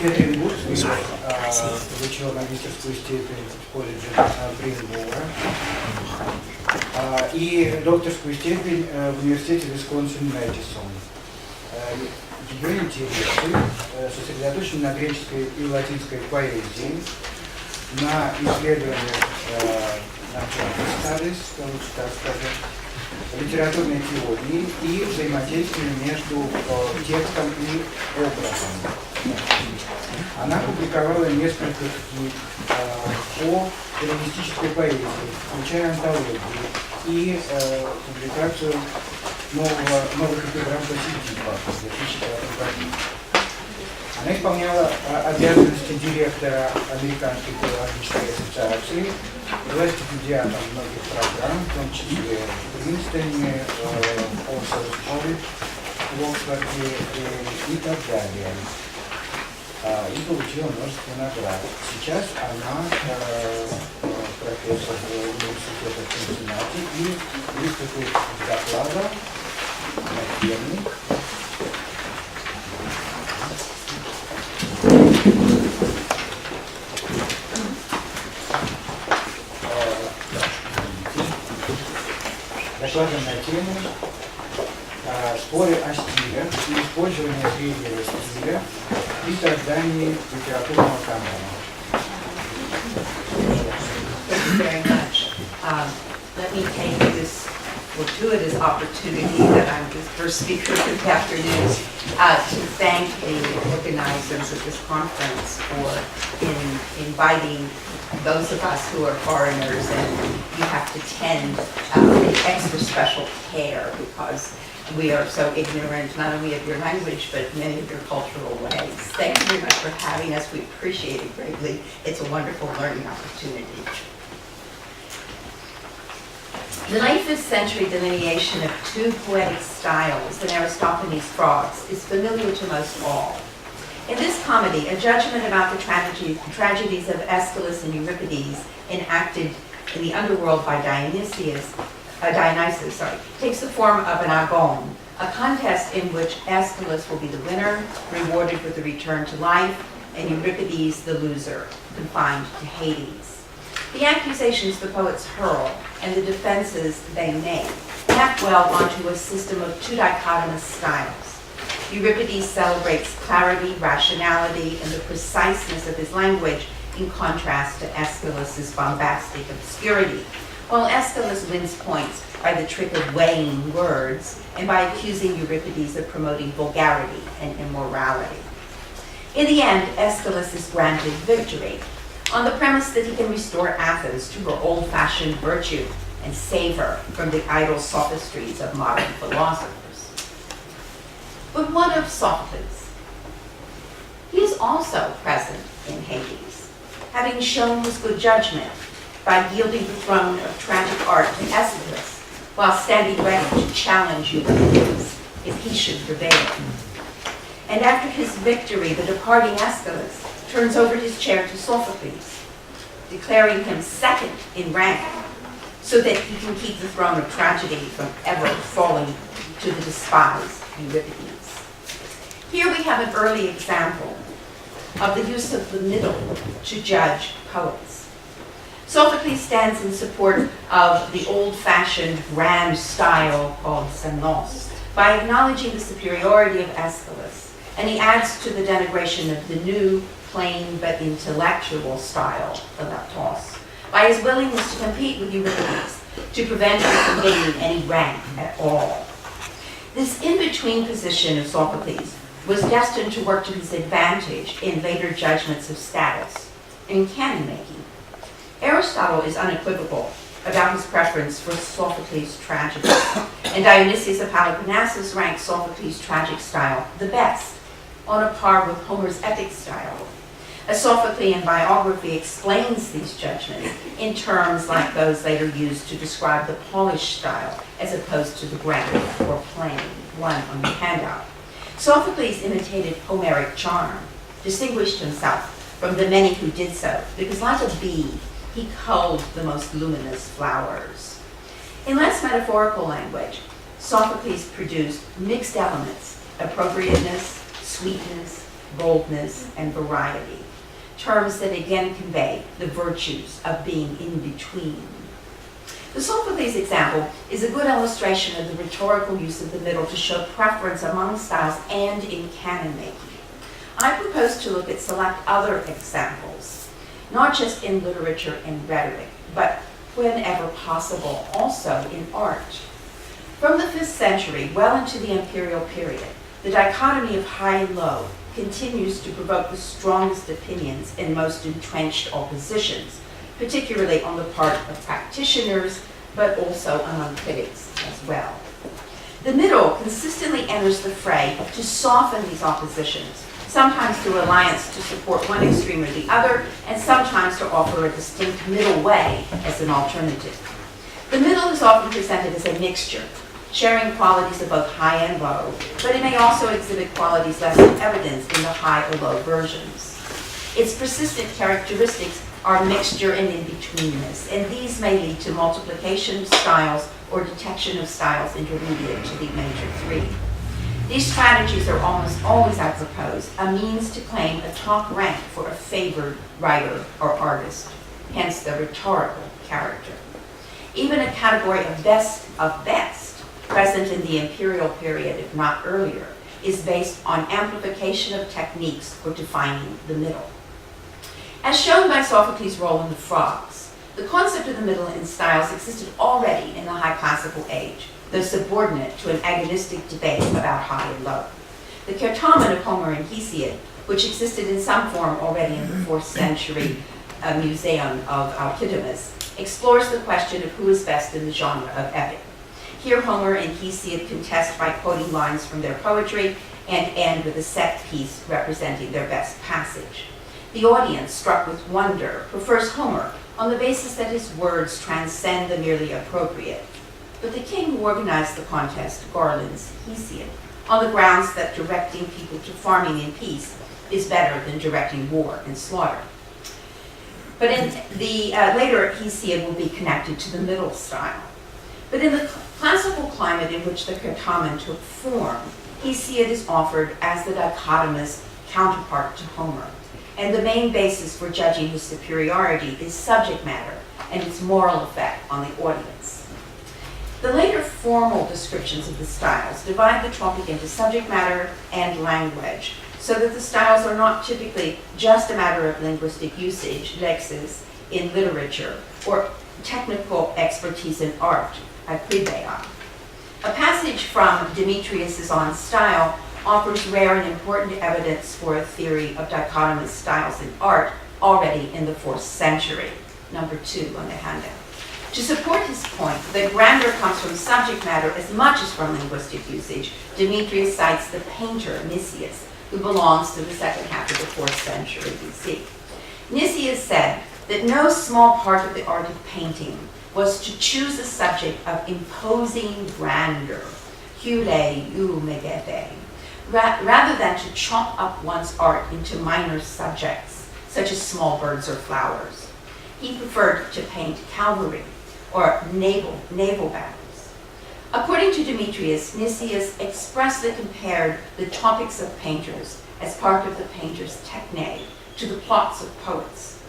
Кэтрин Гутциллер получила магистерскую степень в колледже Бринбора и докторскую степень в университете Висконсин-Мэдисон. Ее интересы сосредоточены на греческой и латинской поэзии, на исследованиях лучше так сказать, литературной теории и взаимодействия между текстом и образом. Она публиковала несколько книг по эллинистической поэзии, включая антологии и публикацию новых эпиграмм Посидипа в 2005 году. Она исполняла обязанности директора Американской филологической ассоциации, была стипендиатом многих программ, в том числе в Принстоне, в Оксфорде и так далее. И получила множество наград. Сейчас она профессор университета в Цинциннати и выступит с докладом на тему споры о стилях и использование среднего стиля при создании литературного канона. Thank you very much. Let me take this fortuitous opportunity that I'm the first speaker this afternoon to thank the organizers of this conference for inviting those of us who are foreigners and you have to tend with extra special care because we are so ignorant not only of your language but many of your cultural ways. Thank you very much for having us. We appreciate it greatly. It's a wonderful learning opportunity. The late 5th century delineation of two poetic styles in Aristophanes' frogs is familiar to most all. In this comedy, a judgment about the tragedies of Aeschylus and Euripides enacted in the underworld by Dionysus, takes the form of an agon, a contest in which Aeschylus will be the winner, rewarded with a return to life, and Euripides the loser, confined to Hades. The accusations the poets hurl and the defenses they make map well onto a system of two dichotomous styles. Euripides celebrates clarity, rationality, and the preciseness of his language in contrast to Aeschylus' bombastic obscurity, while Aeschylus wins points by the trick of weighing words and by accusing Euripides of promoting vulgarity and immorality. In the end, Aeschylus is granted victory on the premise that he can restore Athens to her old-fashioned virtue and save her from the idle sophistries of modern philosophers. But what of Sophocles? He is also present in Hades, having shown his good judgment by yielding the throne of tragic art to Aeschylus, while standing ready to challenge Euripides if he should prevail. And after his victory, the departing Aeschylus turns over his chair to Sophocles, declaring him second in rank, so that he can keep the throne of tragedy from ever falling to the despised Euripides. Here we have an early example of the use of the middle to judge poets. Sophocles stands in support of the old-fashioned grand style called semnos by acknowledging the superiority of Aeschylus, and he adds to the denigration of the new, plain but intellectual style of Aptos by his willingness to compete with Euripides to prevent him from gaining any rank at all. This in-between position of Sophocles was destined to work to his advantage in later judgments of status and canon making. Aristotle is unequivocal about his preference for Sophocles' tragedy, and Dionysius of Halicarnassus ranks Sophocles' tragic style the best, on a par with Homer's epic style. A Sophoclean biography explains these judgments in terms like those later used to describe the polished style as opposed to the grand or plain one on the handout. Sophocles imitated Homeric charm, distinguished himself from the many who did so, because like a bee, he culled the most luminous flowers. In less metaphorical language, Sophocles produced mixed elements, appropriateness, sweetness, boldness, and variety, terms that again convey the virtues of being in between. The Sophocles example is a good illustration of the rhetorical use of the middle to show preference among styles and in canon making. I propose to look at select other examples, not just in literature and rhetoric, but whenever possible, also in art. From the 5th century well into the imperial period, the dichotomy of high and low continues to provoke the strongest opinions and most entrenched oppositions, particularly on the part of practitioners, but also among critics as well. The middle consistently enters the fray to soften these oppositions, sometimes through alliance to support one extreme or the other, and sometimes to offer a distinct middle way as an alternative. The middle is often presented as a mixture, sharing qualities of both high and low, but it may also exhibit qualities less in evidence in the high or low versions. Its persistent characteristics are mixture and in-betweenness, and these may lead to multiplication of styles or detection of styles intermediate to the major three. These strategies are almost always, I propose, a means to claim a top rank for a favored writer or artist, hence the rhetorical character. Even a category of best, present in the imperial period, if not earlier, is based on amplification of techniques for defining the middle. As shown by Sophocles' role in the Frogs, the concept of the middle in styles existed already in the High Classical age, though subordinate to an agonistic debate about high and low. The Kertamen of Homer and Hesiod, which existed in some form already in the 4th century museum of Alcidamas, explores the question of who is best in the genre of epic. Here Homer and Hesiod contest by quoting lines from their poetry and end with a set piece representing their best passage. The audience, struck with wonder, prefers Homer on the basis that his words transcend the merely appropriate. But the king who organized the contest garlands Hesiod on the grounds that directing people to farming in peace is better than directing war and slaughter. But in the later Hesiod will be connected to the middle style. But in the classical climate in which the Kertamen took form, Hesiod is offered as the dichotomous counterpart to Homer, and the main basis for judging his superiority is subject matter and its moral effect on the audience. The later formal descriptions of the styles divide the topic into subject matter and language, so that the styles are not typically just a matter of linguistic usage, lexis, in literature, or technical expertise in art, akribeia. A passage from Demetrius's On Style offers rare and important evidence for a theory of dichotomous styles in art already in the 4th century, number 2 on the handout. To support his point that grandeur comes from subject matter as much as from linguistic usage, Demetrius cites the painter Nicias, who belongs to the second half of the 4th century BC. Nicias said that no small part of the art of painting was to choose a subject of imposing grandeur, rather than to chop up one's art into minor subjects, such as small birds or flowers. He preferred to paint cavalry or naval battles. According to Demetrius, Nicias expressly compared the topics of painters as part of the painter's techne to the plots of poets.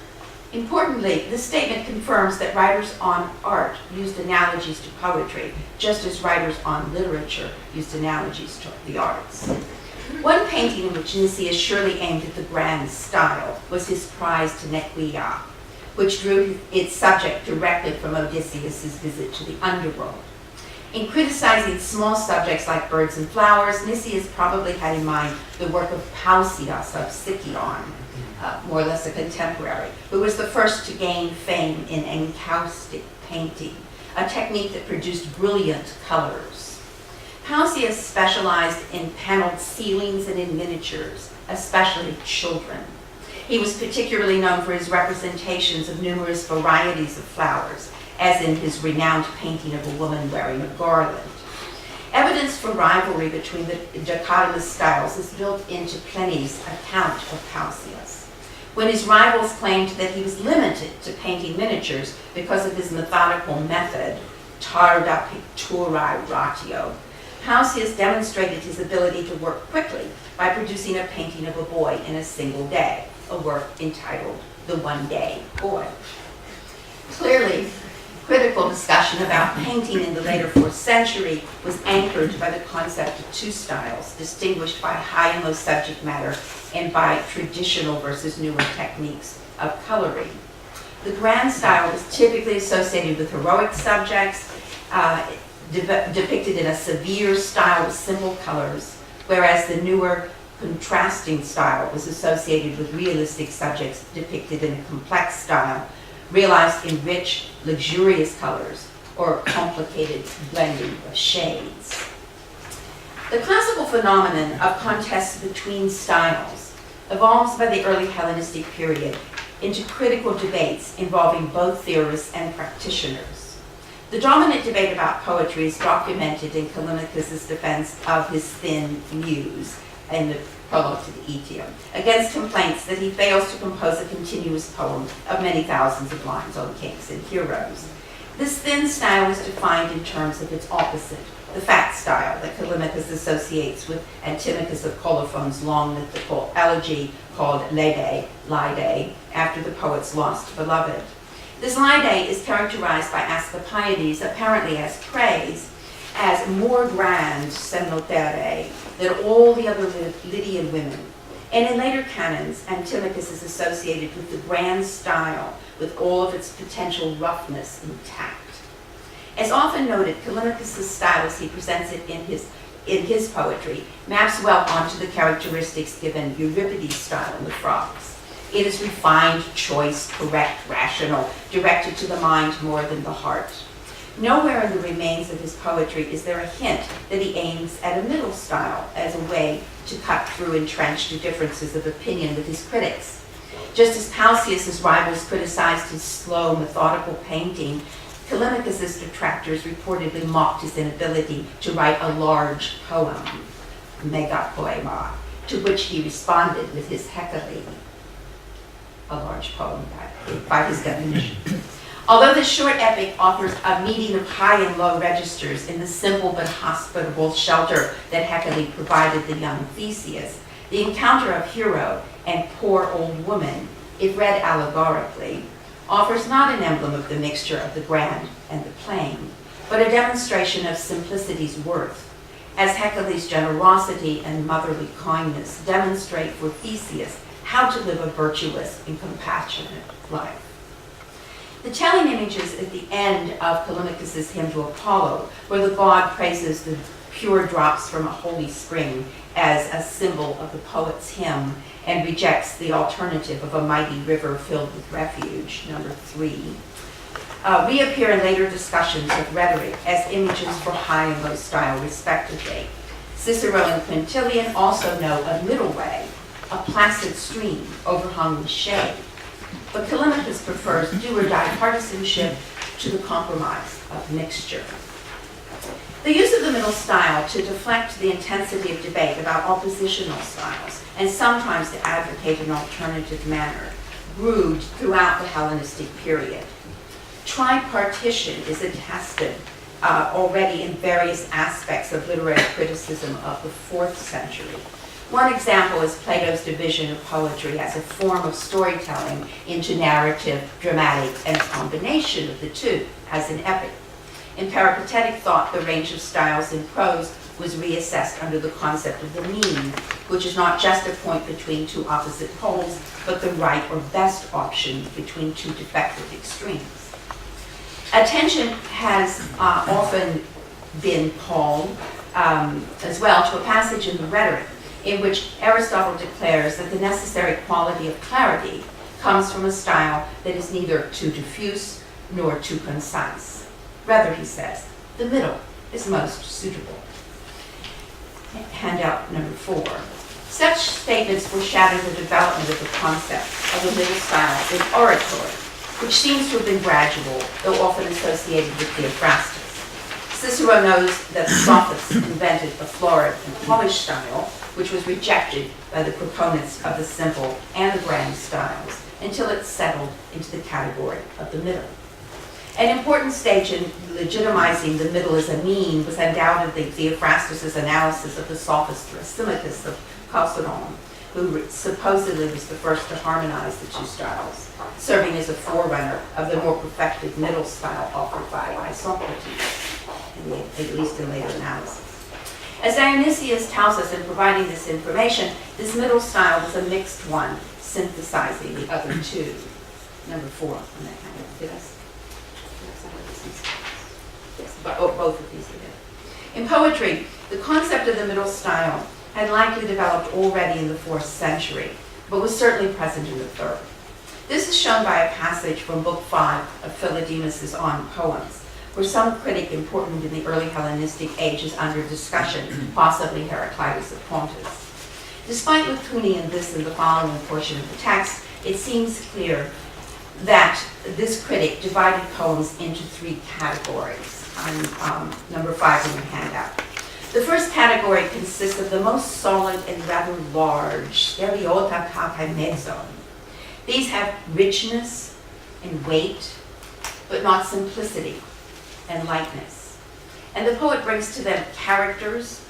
Importantly, this statement confirms that writers on art used analogies to poetry, just as writers on literature used analogies to the arts. One painting in which Nicias surely aimed at the grand style was his prize to Nequia, which drew its subject directly from Odysseus' visit to the underworld. In criticizing small subjects like birds and flowers, Nicias probably had in mind the work of Pausias of Sicyon, more or less a contemporary, who was the first to gain fame in encaustic painting, a technique that produced brilliant colors. Pausias specialized in paneled ceilings and in miniatures, especially children. He was particularly known for his representations of numerous varieties of flowers, as in his renowned painting of a woman wearing a garland. Evidence for rivalry between the dichotomous styles is built into Pliny's account of Pausias. When his rivals claimed that he was limited to painting miniatures because of his methodical method, tarda picturae ratio, Pausias demonstrated his ability to work quickly by producing a painting of a boy in a single day, a work entitled The One-Day Boy. Clearly, critical discussion about painting in the later 4th century was anchored by the concept of two styles, distinguished by high and low subject matter and by traditional versus newer techniques of coloring. The grand style was typically associated with heroic subjects, depicted in a severe style with simple colors, whereas the newer contrasting style was associated with realistic subjects depicted in a complex style, realized in rich, luxurious colors or complicated blending of shades. The classical phenomenon of contests between styles evolves by the early Hellenistic period into critical debates involving both theorists and practitioners. The dominant debate about poetry is documented in Callimachus's defense of his thin muse in the prologue to the Aetium, against complaints that he fails to compose a continuous poem of many thousands of lines on kings and heroes. This thin style is defined in terms of its opposite, the fat style that Callimachus associates with Antimachus of Colophon's long mythical elegy called Lede, after the poet's lost beloved. This Lede is characterized by Asclepiades, apparently as praise, as more grand semnotere than all the other Lydian women. And in later canons, Antimachus is associated with the grand style with all of its potential roughness intact. As often noted, Callimachus' style as he presents it in his poetry maps well onto the characteristics given Euripides' style in the Frogs. It is refined, choice, correct, rational, directed to the mind more than the heart. Nowhere in the remains of his poetry is there a hint that he aims at a middle style as a way to cut through entrenched differences of opinion with his critics. Just as Pausias' rivals criticized his slow, methodical painting, Callimachus' detractors reportedly mocked his inability to write a large poem, megapoema, to which he responded with his Hecale, a large poem by his definition. Although this short epic offers a meeting of high and low registers in the simple but hospitable shelter that Hecale provided the young Theseus, the encounter of hero and poor old woman, if read allegorically, offers not an emblem of the mixture of the grand and the plain, but a demonstration of simplicity's worth, as Hecale's generosity and motherly kindness demonstrate for Theseus how to live a virtuous and compassionate life. The telling images at the end of Callimachus' hymn to Apollo, where the god praises the pure drops from a holy spring as a symbol of the poet's hymn and rejects the alternative of a mighty river filled with refuge, number 3, reappear in later discussions of rhetoric as images for high and low style, respectively. Cicero and Quintilian also know a middle way, a placid stream overhung with shade. But Callimachus prefers do-or-die partisanship to the compromise of mixture. The use of the middle style to deflect the intensity of debate about oppositional styles, and sometimes to advocate an alternative manner, brewed throughout the Hellenistic period. Tripartition is attested already in various aspects of literary criticism of the 4th century. One example is Plato's division of poetry as a form of storytelling into narrative, dramatic, and a combination of the two, as an epic. In peripatetic thought, the range of styles in prose was reassessed under the concept of the mean, which is not just a point between two opposite poles, but the right or best option between two defective extremes. Attention has often been called as well to a passage in the Rhetoric in which Aristotle declares that the necessary quality of clarity comes from a style that is neither too diffuse nor too concise. Rather, he says, the middle is most suitable. Handout number 4. Such statements foreshadow the development of the concept of the middle style in oratory, which seems to have been gradual, though often associated with Theophrastus. Cicero knows that the Sophists invented the florid and polished style, which was rejected by the proponents of the simple and the grand styles, until it settled into the category of the middle. An important stage in legitimizing the middle as a mean was undoubtedly Theophrastus's analysis of the sophist Symmachus of Chalcedon, who supposedly was the first to harmonize the two styles, serving as a forerunner of the more perfected middle style offered by Isocrates, at least in later analysis. As Dionysius tells us in providing this information, this middle style was a mixed one, synthesizing the other two. Number 4 on that kind of, did I say? Yes, both of these are. In poetry, the concept of the middle style had likely developed already in the 4th century, but was certainly present in the 3rd. This is shown by a passage from Book 5 of Philodemus' On Poems, where some critic important in the early Hellenistic age is under discussion, possibly Heraclitus of Pontus. Despite Lacunian this in the following portion of the text, it seems clear that this critic divided poems into 3 categories. On number 5 in your handout. The first category consists of the most solid and rather large, stereota kata mezzon. These have richness and weight, but not simplicity and lightness. And the poet brings to them characters,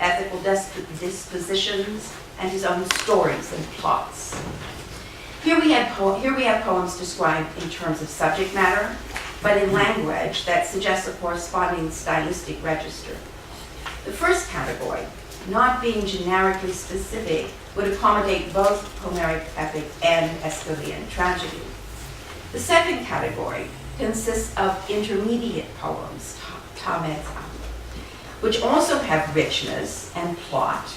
ethical dispositions, and his own stories and plots. Here we have poems described in terms of subject matter, but in language that suggests a corresponding stylistic register. The first category, not being generically specific, would accommodate both Homeric epic and Aeschylean tragedy. The second category consists of intermediate poems, ta meta, which also have richness and plot,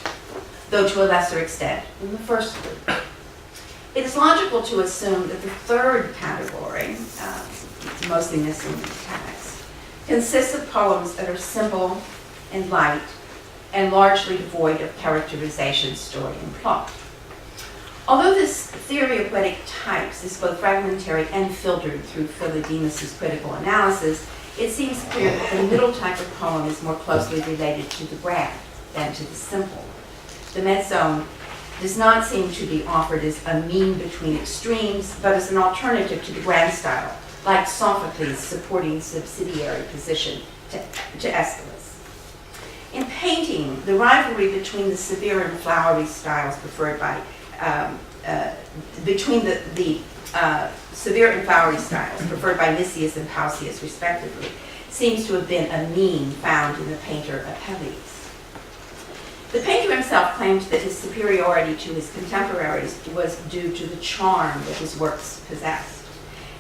though to a lesser extent than the first group. It is logical to assume that the third category, mostly missing in the text, consists of poems that are simple and light and largely devoid of characterization, story, and plot. Although this theory of poetic types is both fragmentary and filtered through Philodemus' critical analysis, it seems clear that the middle type of poem is more closely related to the grand than to the simple. The mezzone does not seem to be offered as a mean between extremes, but as an alternative to the grand style, like Sophocles' supporting subsidiary position to Aeschylus. In painting, the rivalry between the severe and flowery styles preferred by severe and flowery styles preferred by Nicias and Pausias, respectively, seems to have been a mean found in the painter Apelles. The painter himself claimed that his superiority to his contemporaries was due to the charm that his works possessed.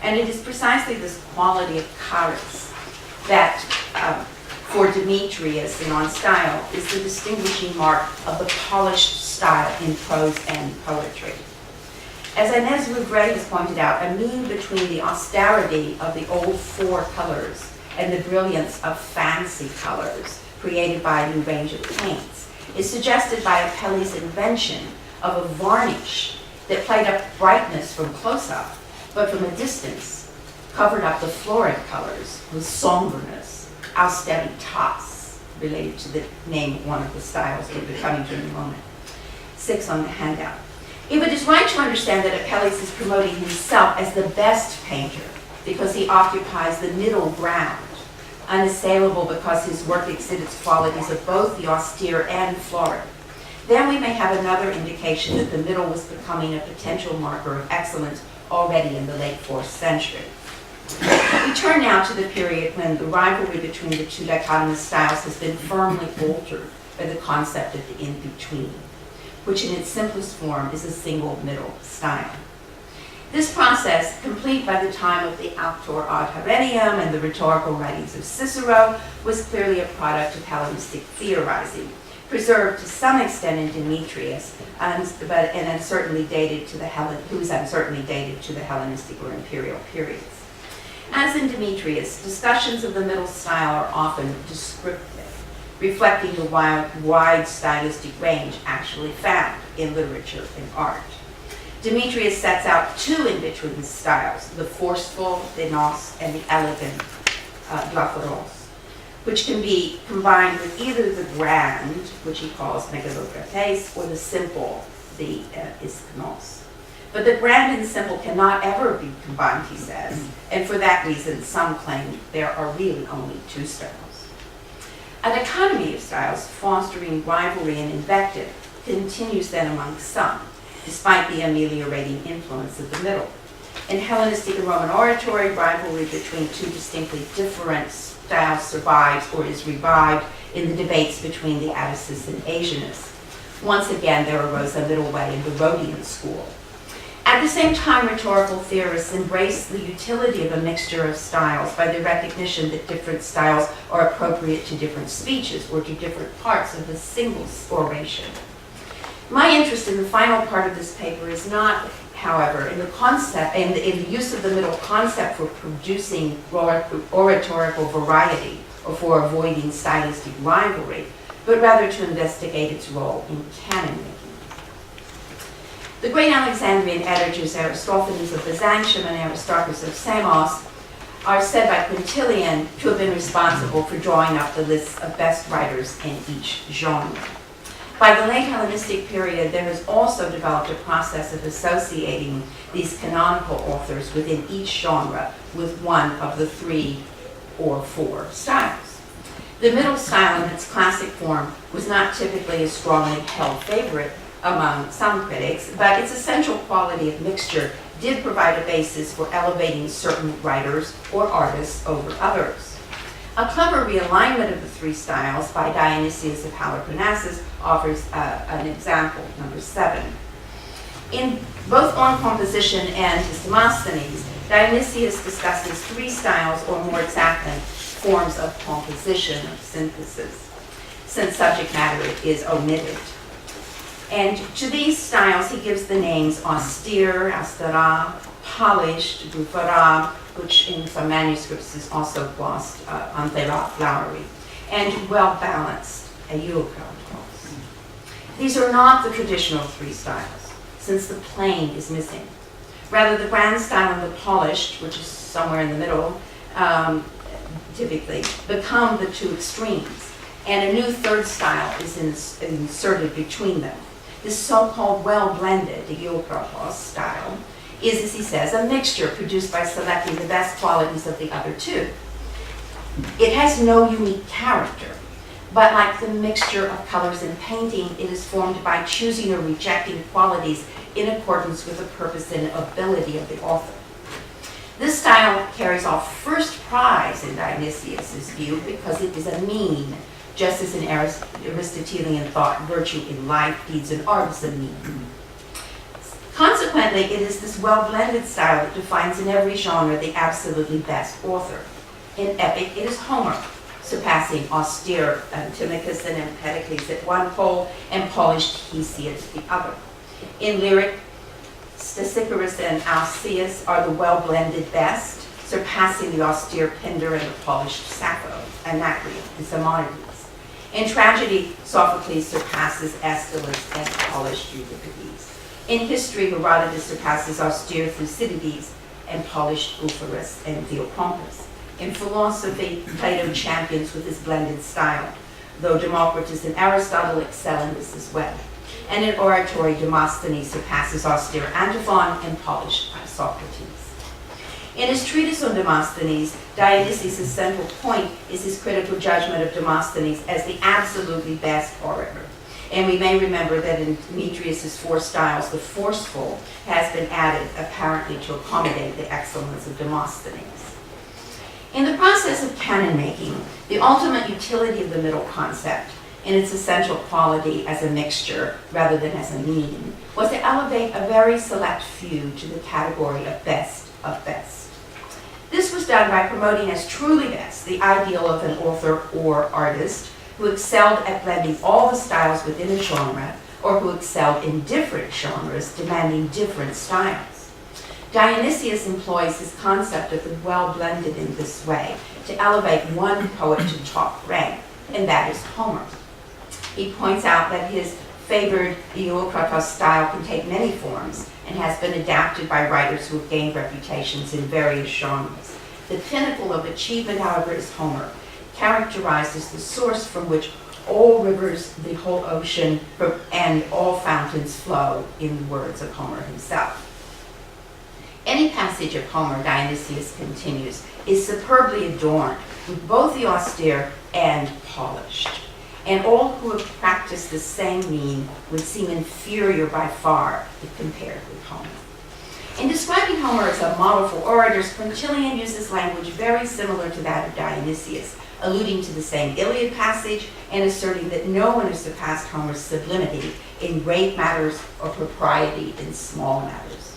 And it is precisely this quality of charis that, for Demetrius and on style, is the distinguishing mark of the polished style in prose and poetry. As Inez Rouvray has pointed out, a mean between the austerity of the old 4 colors and the brilliance of fancy colors created by a new range of paints is suggested by Apelles' invention of a varnish that played up brightness from close-up, but from a distance covered up the florid colors with somberness, austeritas, related to the name of one of the styles we'll be coming to in a moment. 6 on the handout. If it is right to understand that Apelles is promoting himself as the best painter because he occupies the middle ground, unassailable because his work exhibits qualities of both the austere and florid, then we may have another indication that the middle was becoming a potential marker of excellence already in the late 4th century. We turn now to the period when the rivalry between the two dichotomous styles has been firmly altered by the concept of the in-between, which in its simplest form is a single middle style. This process, complete by the time of the Auctor ad Herennium and the rhetorical writings of Cicero, was clearly a product of Hellenistic theorizing, preserved to some extent in Demetrius, and uncertainly dated to the Hellenistic or imperial periods. As in Demetrius, discussions of the middle style are often descriptive, reflecting the wide stylistic range actually found in literature and art. Demetrius sets out 2 in-between styles, the forceful, denos, and the elegant, glaphoros, which can be combined with either the grand, which he calls megalogrates, or the simple, the ischnos. But the grand and simple cannot ever be combined, he says, and for that reason, some claim there are really only two styles. An economy of styles fostering rivalry and invective continues then among some, despite the ameliorating influence of the middle. In Hellenistic and Roman oratory, rivalry between two distinctly different styles survives or is revived in the debates between the Atticis and Asianists. Once again, there arose a middle way in the Rhodian school. At the same time, rhetorical theorists embrace the utility of a mixture of styles by the recognition that different styles are appropriate to different speeches or to different parts of a single oration. My interest in the final part of this paper is not, however, in the concept and in the use of the middle concept for producing oratorical variety or for avoiding stylistic rivalry, but rather to investigate its role in canon making. The great Alexandrian editors Aristophanes of Byzantium and Aristarchus of Samos are said by Quintilian to have been responsible for drawing up the lists of best writers in each genre. By the late Hellenistic period, there has also developed a process of associating these canonical authors within each genre with one of the 3 or 4 styles. The middle style in its classic form was not typically a strongly held favorite among some critics, but its essential quality of mixture did provide a basis for elevating certain writers or artists over others. A clever realignment of the 3 styles by Dionysius of Halicarnassus offers an example, number 7. In both On Composition and his Demosthenes, Dionysius discusses 3 styles, or more exactly, forms of composition, of synthesis, since subject matter is omitted. And to these styles, he gives the names austere, austera, polished, bufera, which in some manuscripts is also glossed, anthera, flowery, and well-balanced, eukarpos. These are not the traditional 3 styles, since the plain is missing. Rather, the grand style and the polished, which is somewhere in the middle, typically, become the 2 extremes, and a new 3rd style is inserted between them. This so-called well-blended eukarpos style is, as he says, a mixture produced by selecting the best qualities of the other 2. It has no unique character, but like the mixture of colors in painting, it is formed by choosing or rejecting qualities in accordance with the purpose and ability of the author. This style carries off first prize in Dionysius' view because it is a mean, just as in Aristotelian thought, virtue in life, deeds, and art is a mean. Consequently, it is this well-blended style that defines in every genre the absolutely best author. In epic, it is Homer, surpassing austere Antimachus and Empedocles at one pole and polished Hesiod at the other. In lyric, Stesichorus and Alcaeus are the well-blended best, surpassing the austere Pindar and the polished Sappho, Anacreon, and Simonides. In tragedy, Sophocles surpasses Aeschylus and polished Euripides. In history, Herodotus surpasses austere Thucydides and polished Euphues and Theopompus. In philosophy, Plato champions with his blended style, though Democritus and Aristotle excel in this as well. And in oratory, Demosthenes surpasses austere Antiphon and polished Socrates. In his treatise on Demosthenes, Dionysius' central point is his critical judgment of Demosthenes as the absolutely best orator. And we may remember that in Demetrius' 4 styles, the forceful has been added apparently to accommodate the excellence of Demosthenes. In the process of canon making, the ultimate utility of the middle concept, in its essential quality as a mixture rather than as a mean, was to elevate a very select few to the category of best of best. This was done by promoting as truly best the ideal of an author or artist who excelled at blending all the styles within a genre, or who excelled in different genres demanding different styles. Dionysius employs his concept of the well-blended in this way to elevate one poet to top rank, and that is Homer. He points out that his favored eukarpos style can take many forms and has been adapted by writers who have gained reputations in various genres. The pinnacle of achievement, however, is Homer, characterized as the source from which all rivers, the whole ocean, and all fountains flow, in the words of Homer himself. passage of Homer, Dionysius continues, is superbly adorned with both the austere and polished. And all who have practiced the same mean would seem inferior by far if compared with Homer. In describing Homer as a model for orators, Quintilian uses language very similar to that of Dionysius, alluding to the same Iliad passage and asserting that no one has surpassed Homer's sublimity in great matters or propriety in small matters.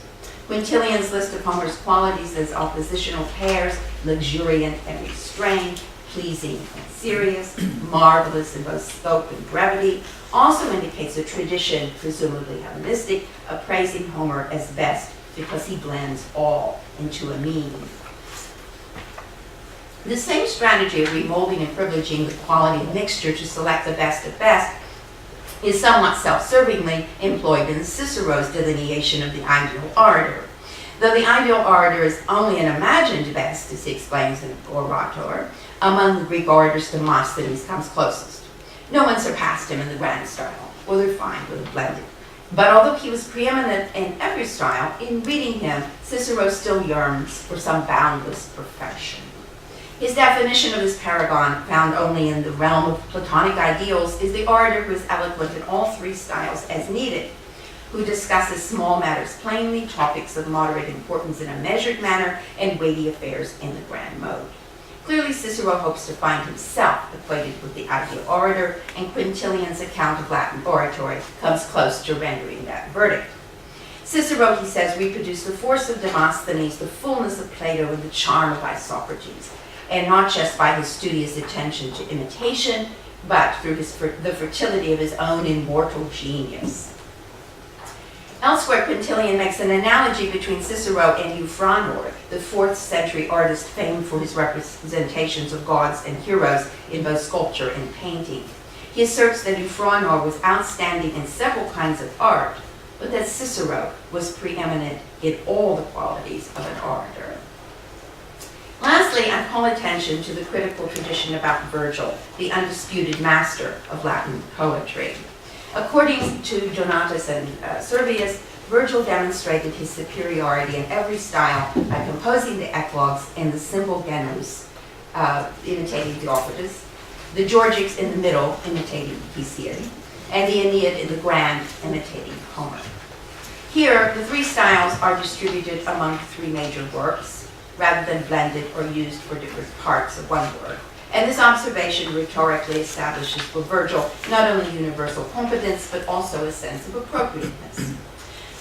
Quintilian's list of Homer's qualities as oppositional pairs, luxuriant and restrained, pleasing and serious, marvelous in both scope and brevity, also indicates a tradition, presumably Hellenistic, of praising Homer as best because he blends all into a mean. The same strategy of remolding and privileging the quality of mixture to select the best of best is somewhat self-servingly employed in Cicero's delineation of the ideal orator. Though the ideal orator is only an imagined best, as he explains in Orator, among the Greek orators Demosthenes comes closest. No one surpassed him in the grand style, or the refined or the blended. But although he was preeminent in every style, in reading him, Cicero still yearns for some boundless perfection. His definition of this paragon, found only in the realm of Platonic ideals, is the orator who is eloquent in all three styles as needed, who discusses small matters plainly, topics of moderate importance in a measured manner, and weighty affairs in the grand mode. Clearly, Cicero hopes to find himself equated with the ideal orator, and Quintilian's account of Latin oratory comes close to rendering that verdict. Cicero, he says, reproduced the force of Demosthenes, the fullness of Plato, and the charm of Isocrates, and not just by his studious attention to imitation, but through the fertility of his own immortal genius. Elsewhere, Quintilian makes an analogy between Cicero and Euphronior, the 4th century artist famed for his representations of gods and heroes in both sculpture and painting. He asserts that Euphronior was outstanding in several kinds of art, but that Cicero was preeminent in all the qualities of an orator. Lastly, I call attention to the critical tradition about Virgil, the undisputed master of Latin poetry. According to Donatus and Servius, Virgil demonstrated his superiority in every style by composing the eclogues in the simple genus, imitating Theocritus, the Georgics in the middle, imitating Hesiod, and the Aeneid in the grand, imitating Homer. Here, the three styles are distributed among three major works, rather than blended or used for different parts of one work. And this observation rhetorically establishes for Virgil not only universal competence, but also a sense of appropriateness.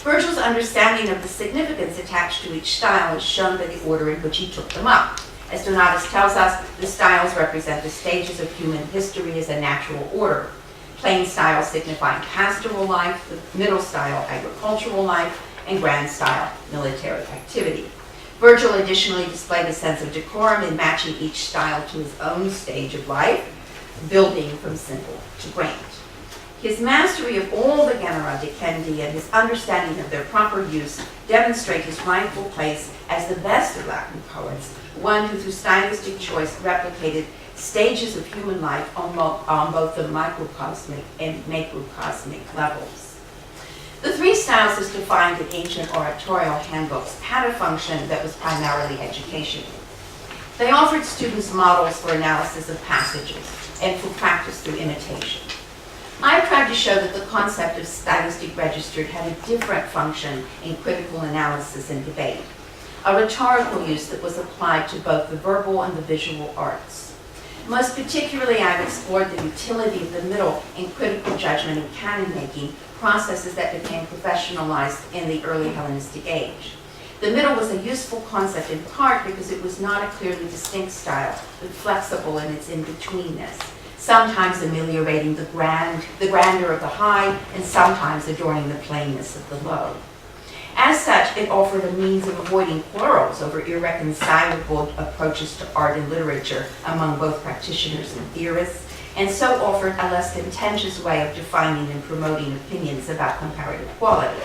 Virgil's understanding of the significance attached to each style is shown by the order in which he took them up. As Donatus tells us, the styles represent the stages of human history as a natural order. Plain style signifying pastoral life, the middle style agricultural life, and grand style military activity. Virgil additionally displayed a sense of decorum in matching each style to his own stage of life, building from simple to grand. His mastery of all the genera dicendi and his understanding of their proper use demonstrate his rightful place as the best of Latin poets, one who through stylistic choice replicated stages of human life on both the microcosmic and macrocosmic levels. The three styles as defined in ancient oratorial handbooks had a function that was primarily educational. They offered students models for analysis of passages and for practice through imitation. I tried to show that the concept of stylistic register had a different function in critical analysis and debate, a rhetorical use that was applied to both the verbal and the visual arts. Most particularly, I've explored the utility of the middle in critical judgment and canon making, processes that became professionalized in the early Hellenistic age. The middle was a useful concept in part because it was not a clearly distinct style, but flexible in its in-betweenness, sometimes ameliorating the grandeur of the high, and sometimes adorning the plainness of the low. As such, it offered a means of avoiding quarrels over irreconcilable approaches to art and literature among both practitioners and theorists, and so offered a less contentious way of defining and promoting opinions about comparative quality.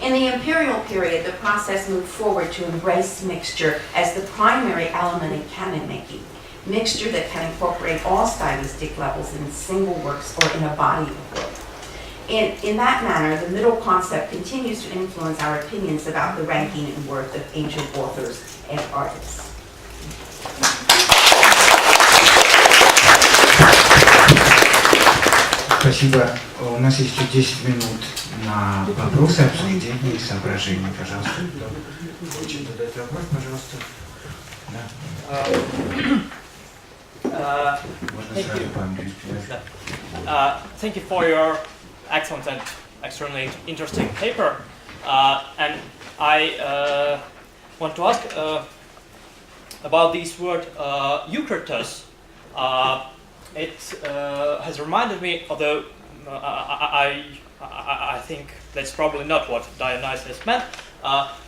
In the imperial period, the process moved forward to embrace mixture as the primary element in canon making, mixture that can incorporate all stylistic levels in single works or in a body of work. In that manner, the middle concept continues to influence our opinions about the ranking and worth of ancient authors and artists. Спасибо. У нас есть еще 10 минут на вопросы, обсуждения и соображения. Пожалуйста, кто хочет задать вопрос, пожалуйста. Да. Можно сразу по-английски. Thank you for your excellent and extremely interesting paper. And I want to ask about this word Eucrates. It has reminded me, although I think that's probably not what Dionysius meant.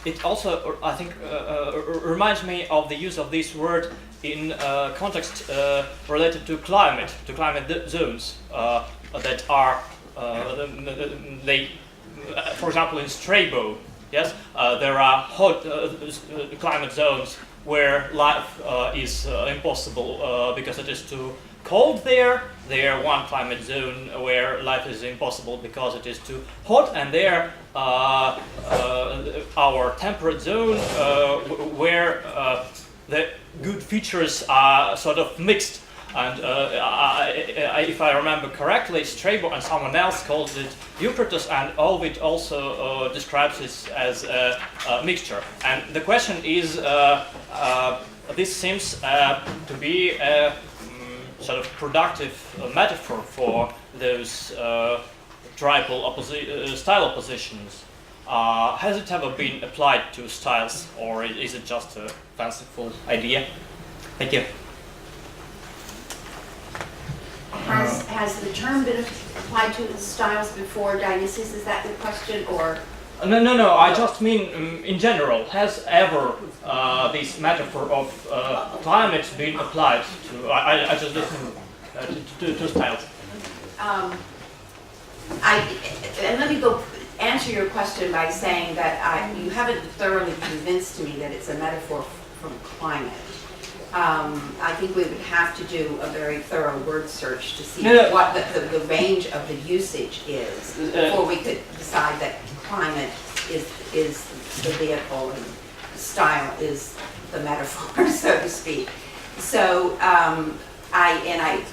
It also, I think, reminds me of the use of this word in context related to climate zones that are, for example, in Strabo, yes, there are hot climate zones where life is impossible because it is too cold there. There one climate zone where life is impossible because it is too hot, and there our temperate zone where the good features are sort of mixed. And if I remember correctly, Strabo and someone else calls it Eucrates, and Ovid also describes it as a mixture. And the question is, this seems to be a sort of productive metaphor for those tribal style oppositions. Has it ever been applied to styles, or is it just a fanciful idea? Thank you. Has the term been applied to styles before Dionysius? Is that the question, or? No. I just mean in general. Has ever this metaphor of climate been applied to? I just listen to styles. And let me go answer your question by saying that you haven't thoroughly convinced me that it's a metaphor from climate. I think we would have to do a very thorough word search to see what the range of the usage is before we could decide that climate is the vehicle and style is the metaphor, so to speak. So I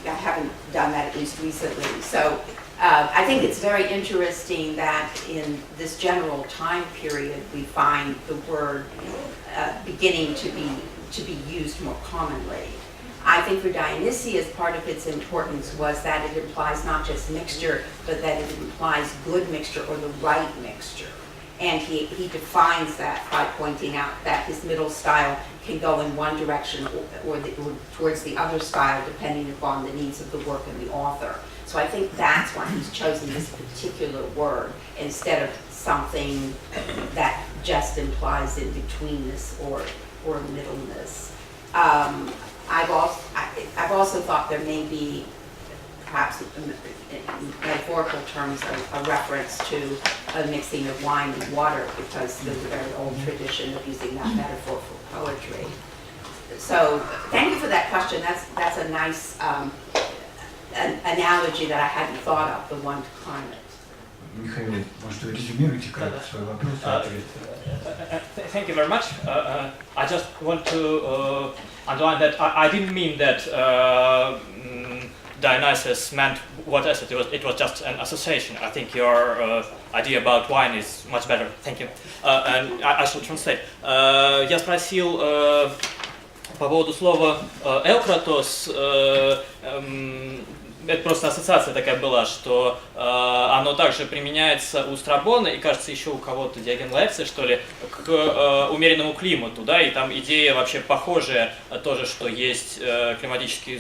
haven't done that, at least recently. So I think it's very interesting that in this general time period we find the word beginning to be used more commonly. I think for Dionysius, part of its importance was that it implies not just mixture, but that it implies good mixture or the right mixture. And he defines that by pointing out that his middle style can go in one direction or towards the other style, depending upon the needs of the work and the author. So I think that's why he's chosen this particular word instead of something that just implies in-betweenness or middleness. I've also thought there may be, perhaps in metaphorical terms, a reference to a mixing of wine and water, because there's a very old tradition of using that metaphor for poetry. So thank you for that question. That's a nice an analogy that I hadn't thought of, the one to climate. Михаил, может, вы резюмируете кратко свой вопрос и ответ? Thank you very much. I just want to underline that I didn't mean that Dionysius meant what I said. It was just an association. I think your idea about wine is much better. Thank you. And I shall translate. Я спросил по поводу слова «эукратос». Это просто ассоциация такая была, что оно также применяется у Страбона и, кажется, еще у кого-то, Диоген Лаэрция, что ли, к умеренному климату, да, и там идея вообще похожая, тоже, что есть климатические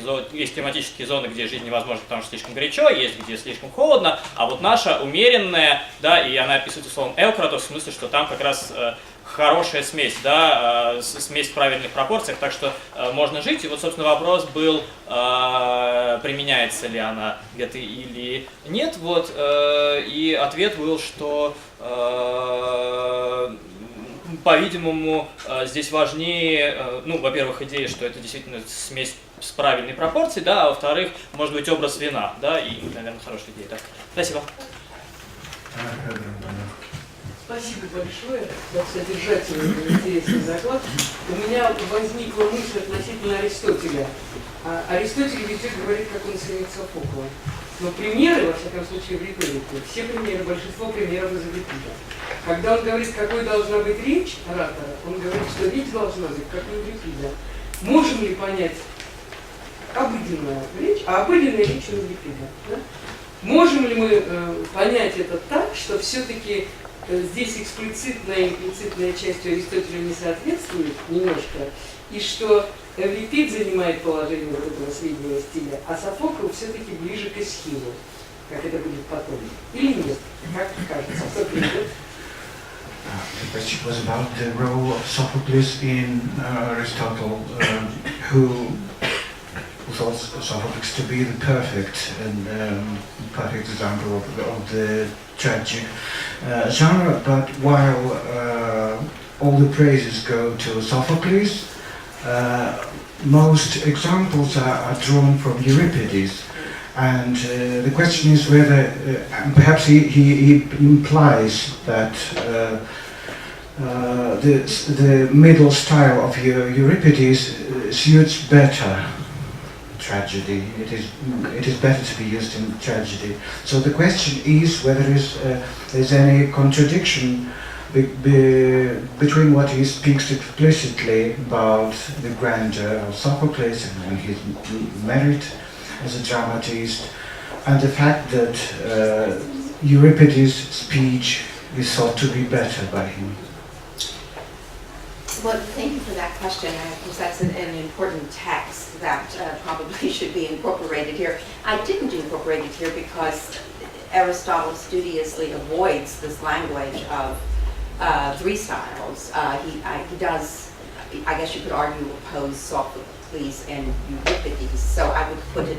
зоны, где жизнь невозможна, потому что слишком горячо, есть где слишком холодно, а вот наша умеренная, да, и она описывается словом «эукратос», в смысле, что там как раз хорошая смесь, да, смесь в правильных пропорциях, так что можно жить. И вот, собственно, вопрос был, применяется ли она где-то или нет, вот, и ответ был, что, по-видимому, здесь важнее, ну, во-первых, идея, что это действительно смесь с правильной пропорцией, да, а во-вторых, может быть, образ вина, да, и, наверное, хорошая идея, да. Спасибо. Спасибо большое за содержательный и интересный заклад. У меня возникла мысль относительно Аристотеля. Аристотель ведь говорит, как он ценит Софокла. Но примеры, во всяком случае, в риторике, все примеры, большинство примеров из Эврипида. Когда он говорит, какой должна быть речь оратора, он говорит, что речь должна быть, как у Эврипида. Можем ли понять обыденную речь, а обыденная речь у Эврипида? Да? Можем ли мы понять это так, что все-таки здесь эксплицитная и имплицитная часть Аристотеля не соответствует немножко, и что Эврипид занимает положение вот этого среднего стиля, а Софокл все-таки ближе к Эсхилу, как это будет потом. Или нет? Как кажется, кто придет? The question was about the role of Sophocles in Aristotle, who thought Sophocles to be the perfect example of the tragic genre. But while all the praises go to Sophocles, most examples are drawn from Euripides. And the question is whether, perhaps he implies that the middle style of Euripides suits better tragedy. It is better to be used in tragedy. So the question is whether there's any contradiction between what he speaks explicitly about the grandeur of Sophocles and his merit as a dramatist, and the fact that Euripides' speech is thought to be better by him. Well, thank you for that question. Because that's an important text that probably should be incorporated here. I didn't incorporate it here because Aristotle studiously avoids this language of three styles. He does, I guess you could argue, oppose Sophocles and Euripides. So I would put it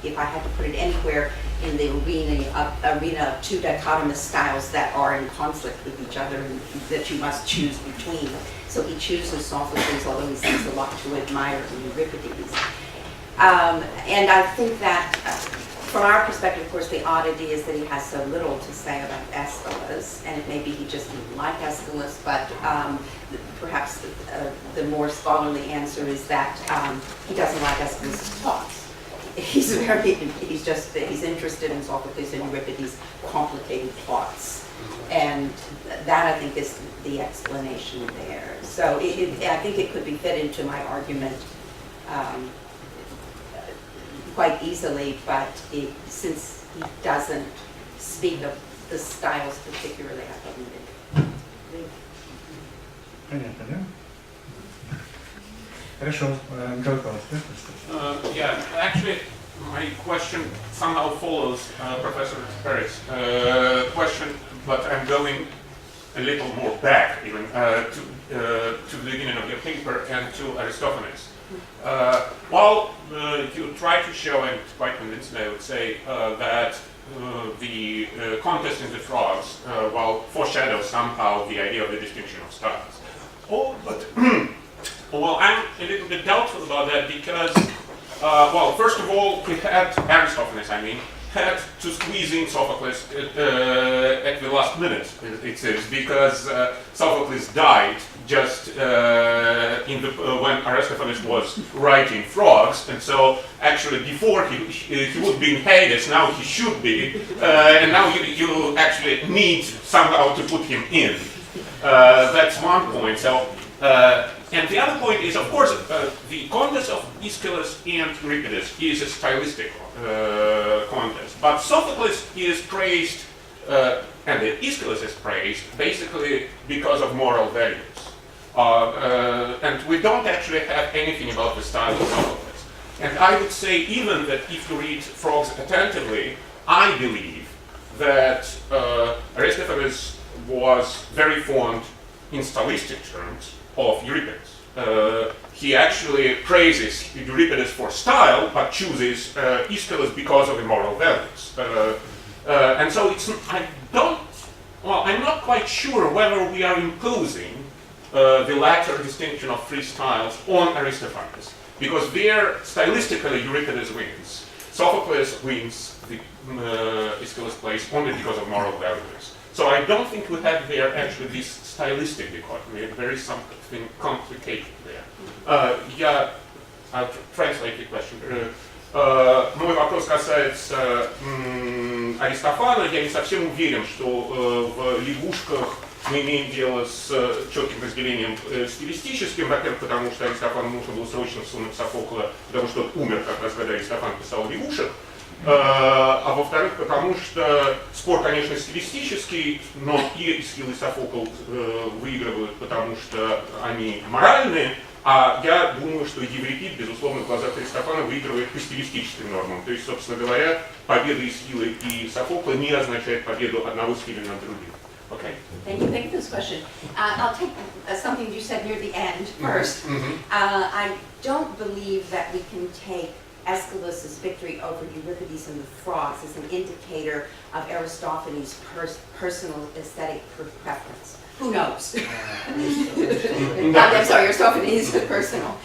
if I had to put it anywhere in the arena of two dichotomous styles that are in conflict with each other and that you must choose between. So he chooses Sophocles, although he seems a lot to admire Euripides. And I think that from our perspective, of course, the oddity is that he has so little to say about Aeschylus, and maybe he just didn't like Aeschylus, but perhaps the more scholarly answer is that he doesn't like Aeschylus' thoughts. He's interested in Sophocles and Euripides' complicated plots. And that, I think, is the explanation there. So I think it could be fit into my argument quite easily, but since he doesn't speak of the styles particularly, I thought we did. Понятно, да? Хорошо, Yeah, actually, my question somehow follows Professor Perry's question, but I'm going a little more back even to the beginning of your paper and to Aristophanes. While you try to show, and quite convincingly I would say, that the contest in the frogs foreshadows somehow the idea of the distinction of styles. Oh, but well, I'm a little bit doubtful about that because, first of all, Aristophanes, had to squeeze in Sophocles at the last minute, it says, because Sophocles died just when Aristophanes was writing Frogs, and so actually before he would be in Hades, now he should be, and now you actually need somehow to put him in. That's one point. So, and the other point is, of course, the contest of Aeschylus and Euripides is a stylistic contest, but Sophocles is praised, and Aeschylus is praised basically because of moral values. And we don't actually have anything about the style of Sophocles. And I would say even that if you read Frogs attentively, I believe that Aristophanes was very fond in stylistic terms of Euripides. He actually praises Euripides for style, but chooses Aeschylus because of the moral values. And so I'm not quite sure whether we are imposing the latter distinction of three styles on Aristophanes, because there stylistically Euripides wins. Sophocles wins the Aeschylus plays only because of moral values. So I don't think we have there actually this stylistic dichotomy. There is something complicated there. I'll translate the question. Мой вопрос касается Аристофана. Я не совсем уверен, что в лягушках мы имеем дело с четким разделением стилистическим, во-первых, потому что Аристофану нужно было срочно всунуть Софокла, потому что он умер как раз, когда Аристофан писал лягушек, а во-вторых, потому что спор, конечно, стилистический, но и Эсхил, и Софокл выигрывают, потому что они моральные, а я думаю, что Еврипид, безусловно, в глазах Аристофана выигрывает по стилистическим нормам. То есть, собственно говоря, победа Эсхила и Софокла не означает победу одного стиля над другим. Okay. Thank you for this question. I'll take something you said near the end first. I don't believe that we can take Aeschylus' victory over Euripides and the Frogs as an indicator of Aristophanes' personal aesthetic preference. Who knows? I'm sorry, Aristophanes' personal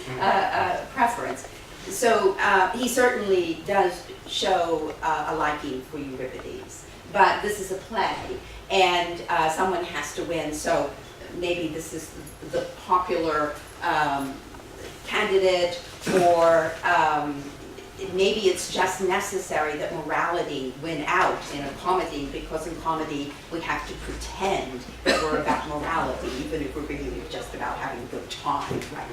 preference. So he certainly does show a liking for Euripides, but this is a play. And someone has to win, so maybe this is the popular candidate, or maybe it's just necessary that morality win out in a comedy, because in comedy we have to pretend that we're about morality, even if we're really just about having a good time. Right?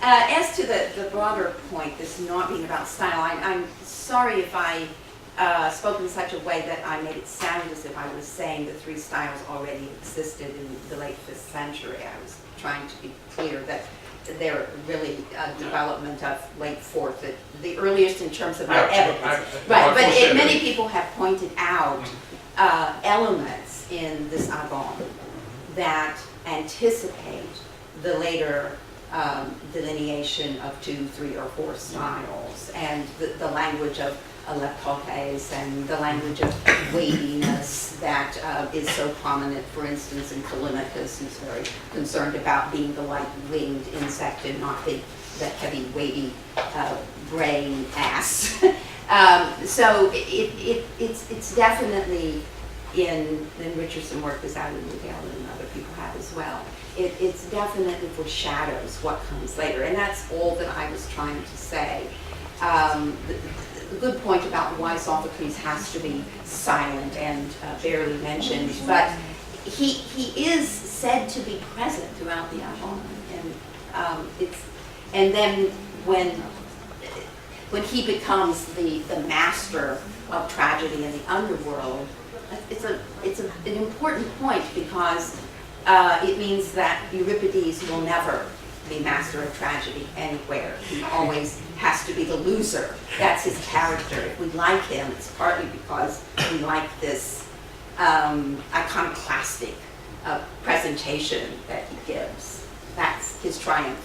As to the broader point, this not being about style, I'm sorry if I spoke in such a way that I made it sound as if I was saying the three styles already existed in the late 5th century. I was trying to be clear that they're really a development of late 4th, the earliest in terms of our evidence. Right, but many people have pointed out elements in this agon that anticipate the later delineation of 2, 3, or 4 styles, and the language of leptotes and the language of weightiness that is so prominent, for instance, in Callimachus, who's very concerned about being the light-winged insect and not the heavy, weighty brain ass. So it's definitely in Richardson work is out in Miguel and other people have as well. It's definitely foreshadows what comes later, and that's all that I was trying to say. The good point about why Sophocles has to be silent and barely mentioned, but he is said to be present throughout the agon, and then when he becomes the master of tragedy in the underworld, it's an important point, because it means that Euripides will never be master of tragedy anywhere. He always has to be the loser. That's his character. If we like him, it's partly because we like this iconoclastic presentation that he gives. That's his triumph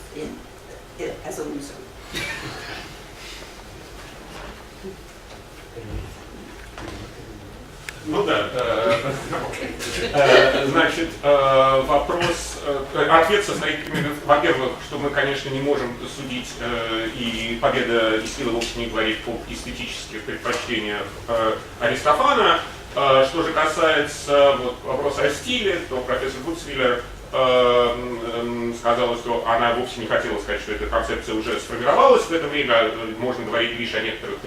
as a loser. Ну да, значит, вопрос, ответ состоит именно, во-первых, что мы, конечно, не можем судить, и победа Эсхила вовсе не говорит об эстетических предпочтениях Аристофана. Что же касается вопроса о стиле, то профессор Гутциллер сказала, что она вовсе не хотела сказать, что эта концепция уже сформировалась в это время, можно говорить лишь о некоторых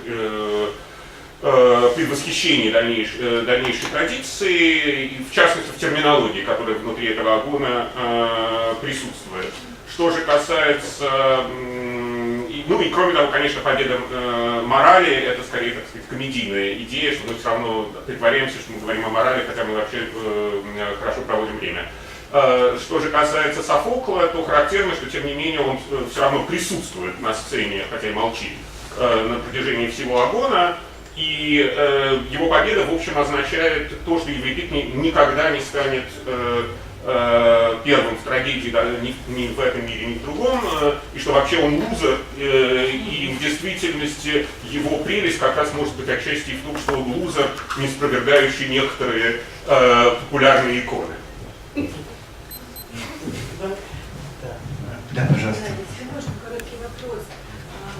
предвосхищении дальнейшей традиции, и в частности в терминологии, которая внутри этого агона присутствует. Что же касается, ну и кроме того, конечно, победа морали, это скорее, так сказать, комедийная идея, что мы все равно притворяемся, что мы говорим о морали, хотя мы вообще хорошо проводим время. Что же касается Софокла, то характерно, что тем не менее он все равно присутствует на сцене, хотя и молчит, на протяжении всего агона. И его победа, в общем, означает то, что Еврипид никогда не станет первым в трагедии, да, ни в этом мире, ни в другом, и что вообще он лузер, и в действительности его прелесть как раз может быть отчасти в том, что он лузер, не спровергающий некоторые популярные иконы. Да, пожалуйста. можно короткий вопрос?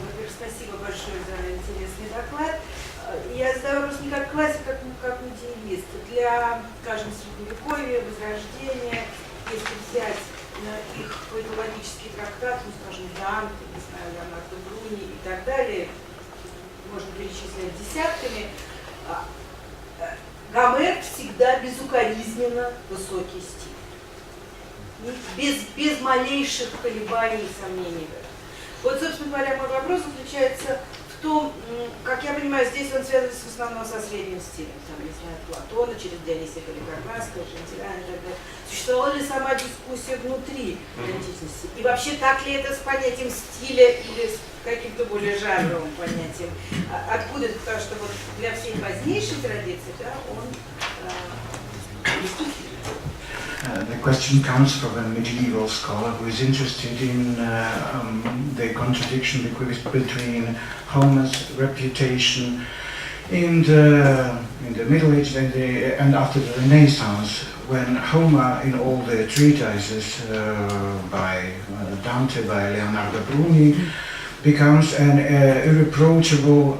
Во-первых, спасибо большое за интересный доклад. Я задаю вопрос не как классик, как медиевист. Для, скажем, Средневековья, Возрождения, если взять их поэтологический трактат, ну, скажем, Данте, не знаю, Леонардо Бруни и так далее, можно перечислять десятками, Гомер всегда безукоризненно высокий стиль. Без малейших колебаний и сомнений в этом. Вот, собственно говоря, мой вопрос заключается в том, как я понимаю, здесь он связан в основном со средним стилем, там, если от Платона, через Дионисия Поликарнасского, Шантиляна и так далее. Существовала ли сама дискуссия внутри античности? И вообще так ли это с понятием стиля или с каким-то более жанровым понятием? Откуда это? Потому что вот для всей позднейшей традиции, да, он действительно. The question comes from a medieval scholar who is interested in the contradiction between Homer's reputation in the Middle Ages and after the Renaissance, when Homer, in all the treatises by Dante, by Leonardo Bruni, becomes an irreproachable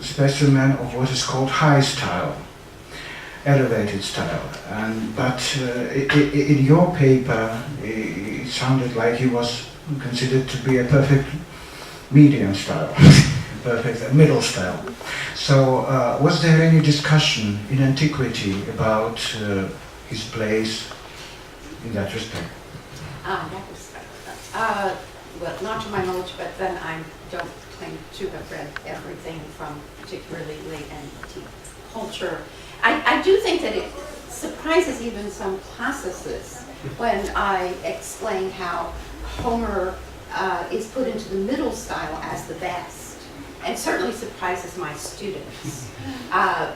specimen of what is called high style. Elevated style, but in your paper it sounded like he was considered to be a perfect medium style, perfect middle style. So was there any discussion in antiquity about his place in that respect? Well, not to my knowledge, but then I don't claim to have read everything from particularly late antique culture. I do think that it surprises even some classicists when I explain how Homer is put into the middle style as the best, and certainly surprises my students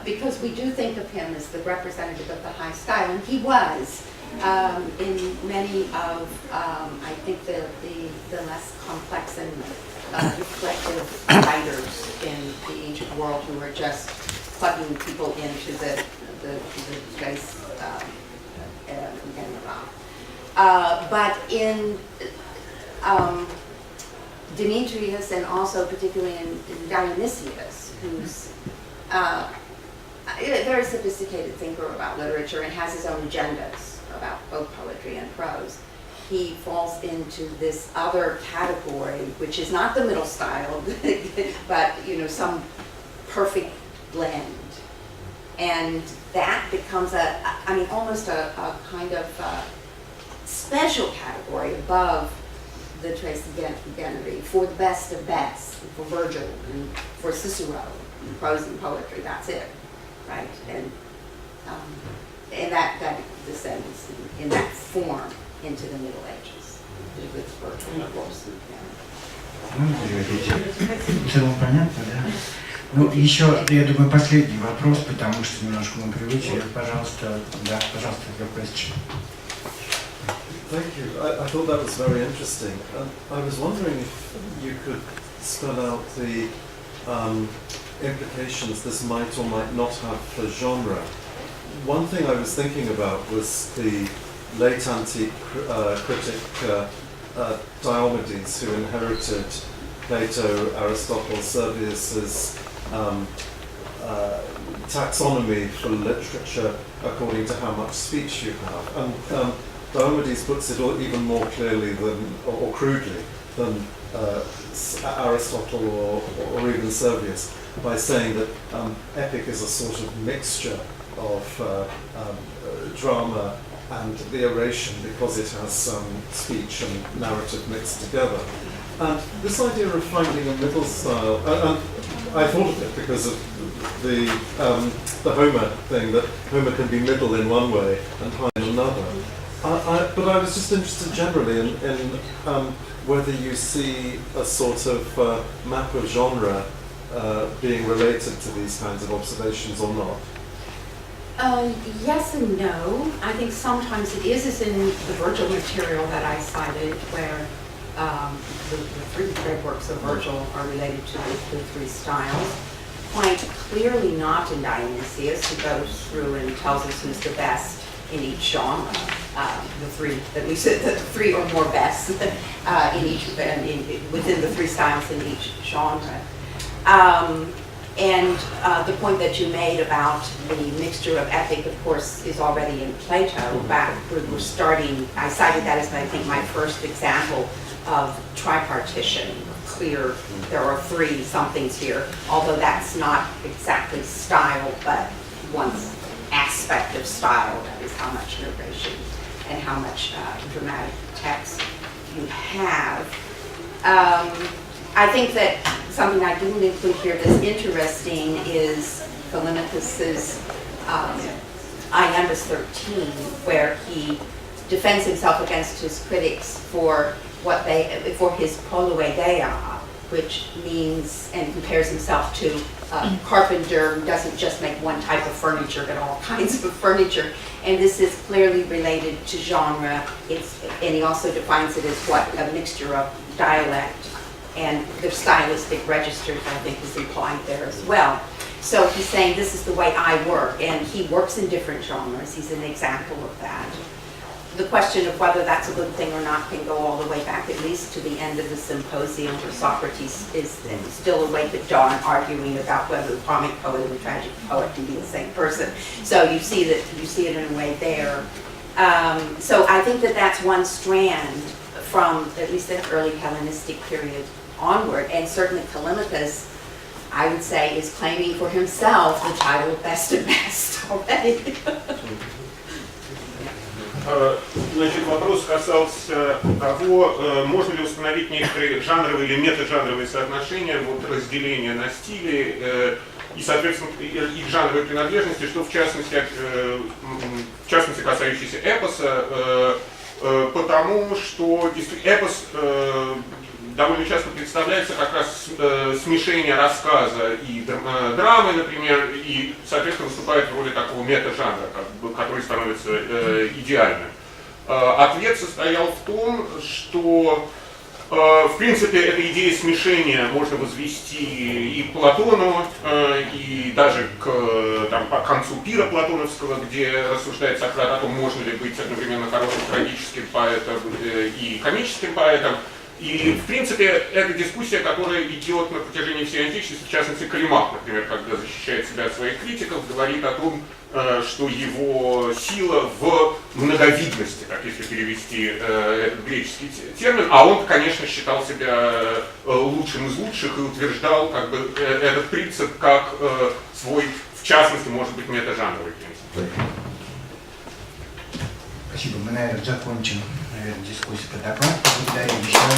because we do think of him as the representative of the high style, and he was in many of I think the less complex and reflective writers in the ancient world who were just plugging people into the place but in Demetrius and also particularly in Dionysius, who's a very sophisticated thinker about literature and has his own agendas about both poetry and prose, he falls into this other category, which is not the middle style, but some perfect blend, and that becomes almost a kind of special category above the trace identity for the best of best, for Virgil and for Cicero, in prose and poetry. That's it, right? And that descends in that form into the Middle Ages with Virgil, of course. Целом понятно, да? Ну, еще, я думаю, последний вопрос, потому что немножко мы привычили. Пожалуйста, да, пожалуйста, your question. Thank you. I thought that was very interesting. I was wondering if you could spell out the implications this might or might not have for genre. One thing I was thinking about was the late antique critic Diomedes, who inherited Plato, Aristotle, Servius's taxonomy for literature according to how much speech you have. And Diomedes puts it even more clearly or crudely than Aristotle or even Servius by saying that epic is a sort of mixture of drama and the oration because it has speech and narrative mixed together. And this idea of finding a middle style, and I thought of it because of the Homer thing, that Homer can be middle in one way and high in another. But I was just interested generally in whether you see a sort of map of genre being related to these kinds of observations or not. Yes and no. I think sometimes it is, as in the Virgil material that I cited, where the three great works of Virgil are related to the three styles. Quite clearly not in Dionysius, who goes through and tells us who's the best in each genre. the three, at least the three or more best in each, within the three styles in each genre. And the point that you made about the mixture of epic, of course, is already in Plato. Back when we're starting, I cited that as I think my first example of tripartition. Clear, there are three somethings here, although that's not exactly style, but one's aspect of style, that is how much narration and how much dramatic text you have. I think that something I didn't include here that's interesting is Callimachus's Iambus 13, where he defends himself against his critics for for his poloideia, which means, and compares himself to a carpenter who doesn't just make one type of furniture, but all kinds of furniture. And this is clearly related to genre. And he also defines it as what a mixture of dialect and the stylistic registers, I think, is implied there as well. So he's saying this is the way I work, and he works in different genres. He's an example of that. The question of whether that's a good thing or not can go all the way back at least to the end of the symposium, where Socrates is still awake at dawn arguing about whether the comic poet and the tragic poet can be the same person. So you see it in a way there. So I think that that's one strand from at least the early Hellenistic period onward, and certainly Callimachus, I would say, is claiming for himself the title of best of best already. Значит, вопрос касался того, можно ли установить некоторые жанровые или метажанровые соотношения, вот разделения на стили и, соответственно, их жанровой принадлежности, что в частности касающиеся эпоса, потому что эпос довольно часто представляется как раз смешение рассказа и драмы, например, и, соответственно, выступает в роли такого мета-жанра, который становится идеальным. Ответ состоял в том, что, в принципе, эта идея смешения можно возвести и к Платону, и даже к концу пира платоновского, где рассуждает Сократ о том, можно ли быть одновременно хорошим трагическим поэтом и комическим поэтом. И, в принципе, это дискуссия, которая идет на протяжении всей античности, в частности, Калимах, например, когда защищает себя от своих критиков, говорит о том, что его сила в многовидности, как если перевести этот греческий термин, а он, конечно, считал себя лучшим из лучших и утверждал этот принцип как свой, в частности, может быть, метажанровый принцип. Спасибо. Мы, наверное, закончим дискуссию по докладу. Благодарим еще раз.